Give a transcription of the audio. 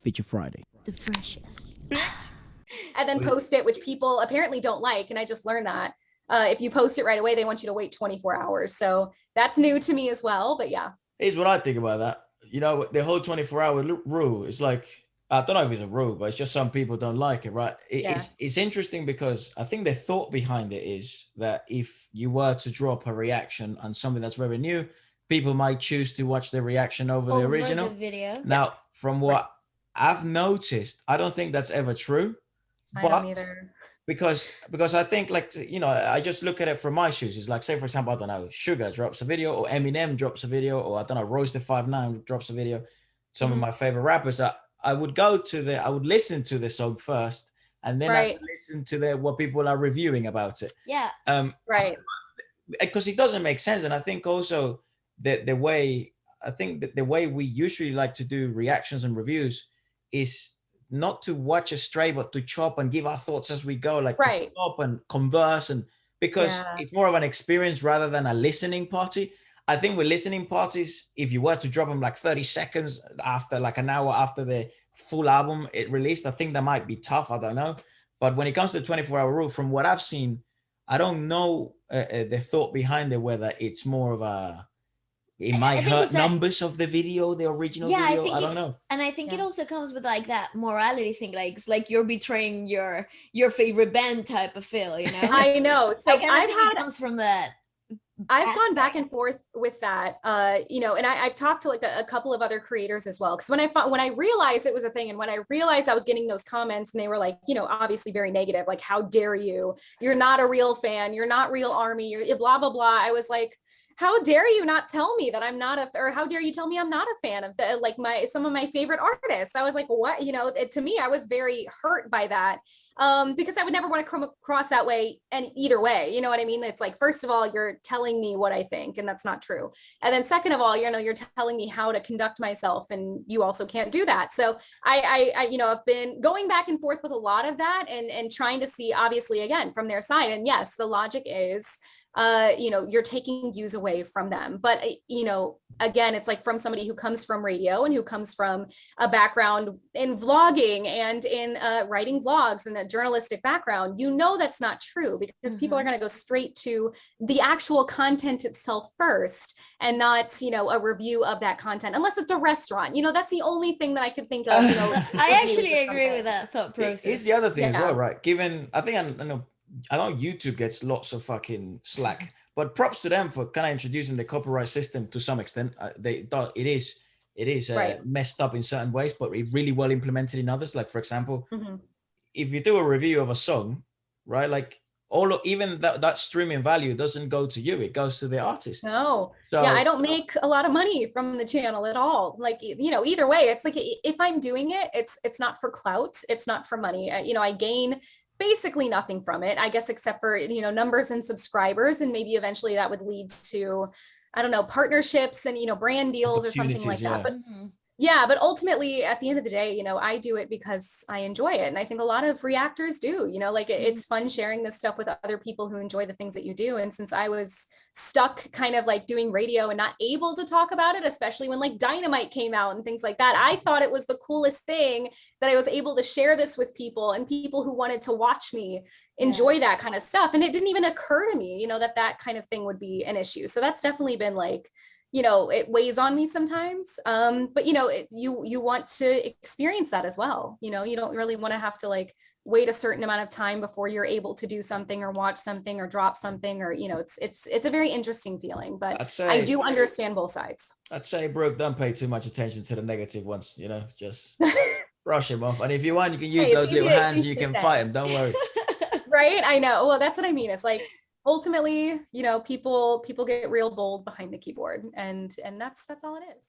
Feature Friday. The freshest. And then post it, which people apparently don't like. And I just learned that if you post it right away, they want you to wait 24 hours. So that's new to me as well. But yeah. Here's what I think about that. You know, the whole 24-hour rule is like, I don't know if it's a rule, but it's just some people don't like it, right? It's interesting because I think the thought behind it is that if you were to drop a reaction on something that's very new, people might choose to watch the reaction over the original. The video. Now, from what I've noticed, I don't think that's ever true. I don't either. Because I think, like, you know, I just look at it from my shoes. It's like, say, for example, I don't know, Sugar drops a video, or Eminem drops a video, or I don't know, Royce the 5'9" drops a video. Some of my favorite rappers, I would listen to the song first, and then I would listen to what people are reviewing about it. Yeah. Right. Because it doesn't make sense. And I think also the way we usually like to do reactions and reviews is not to watch it straight, but to chop and give our thoughts as we go, like to chop and converse, and because it's more of an experience rather than a listening party. I think with listening parties, if you were to drop them like 30 seconds after, like an hour after the full album it released, I think that might be tough. I don't know. But when it comes to the 24-hour rule, from what I've seen, I don't know the thought behind it, whether it's more of a, it might hurt numbers of the video, the original video. I don't know. And I think it also comes with like that morality thing. Like, it's like you're betraying your favorite band type of feel, you know? I know. So it comes from that. I've gone back and forth with that, you know, and I've talked to like a couple of other creators as well. Because when I realized it was a thing, and when I realized I was getting those comments, and they were like, you know, obviously very negative, like, how dare you? You're not a real fan. You're not real ARMY. You're blah, blah, blah. I was like, how dare you not tell me that I'm not or how dare you tell me I'm not a fan of some of my favorite artists? I was like, what, you know, to me, I was very hurt by that. Because I would never want to come across that way, and either way, you know what I mean? It's like, first of all, you're telling me what I think, and that's not true. And then second of all, you know, you're telling me how to conduct myself, and you also can't do that. So I you know, I've been going back and forth with a lot of that, and trying to see, obviously, again, from their side. And yes, the logic is, you know, you're taking views away from them. But, you know, again, it's like, from somebody who comes from radio and who comes from a background in vlogging and in writing vlogs and a journalistic background, you know, that's not true, because people are going to go straight to the actual content itself first, and not, you know, a review of that content, unless it's a restaurant. You know, that's the only thing that I could think of. You know, I actually agree with that thought process. It's the other thing as well, right? Given, I know YouTube gets lots of fucking slack, but props to them for kind of introducing the copyright system to some extent. It is messed up in certain ways, but it really well implemented in others. Like, for example, if you do a review of a song, right, like even that streaming value doesn't go to you, it goes to the artist. No. So, yeah, I don't make a lot of money from the channel at all. Like, you know, either way, it's like, if I'm doing it, it's not for clout, it's not for money. You know, I gain basically nothing from it, I guess, except for, you know, numbers and subscribers, and maybe eventually that would lead to, I don't know, partnerships and, you know, brand deals or something like that. But but ultimately, at the end of the day, you know, I do it because I enjoy it. And I think a lot of reactors do, you know, like, it's fun sharing this stuff with other people who enjoy the things that you do. And since I was stuck kind of like doing radio and not able to talk about it, especially when like Dynamite came out and things like that, I thought it was the coolest thing that I was able to share this with people, and people who wanted to watch me enjoy that kind of stuff. And it didn't even occur to me, you know, that kind of thing would be an issue. So that's definitely been like, you know, it weighs on me sometimes. But, you know, you want to experience that as well. You know, you don't really want to have to like wait a certain amount of time before you're able to do something or watch something or drop something, or, you know, it's a very interesting feeling, but I do understand both sides. I'd say, Brooke, don't pay too much attention to the negative ones, you know, just brush them off. And if you want, you can use those little hands, you can fight them, don't worry. Right, I know. Well, that's what I mean. It's like, ultimately, you know, people get real bold behind the keyboard, and that's all it is.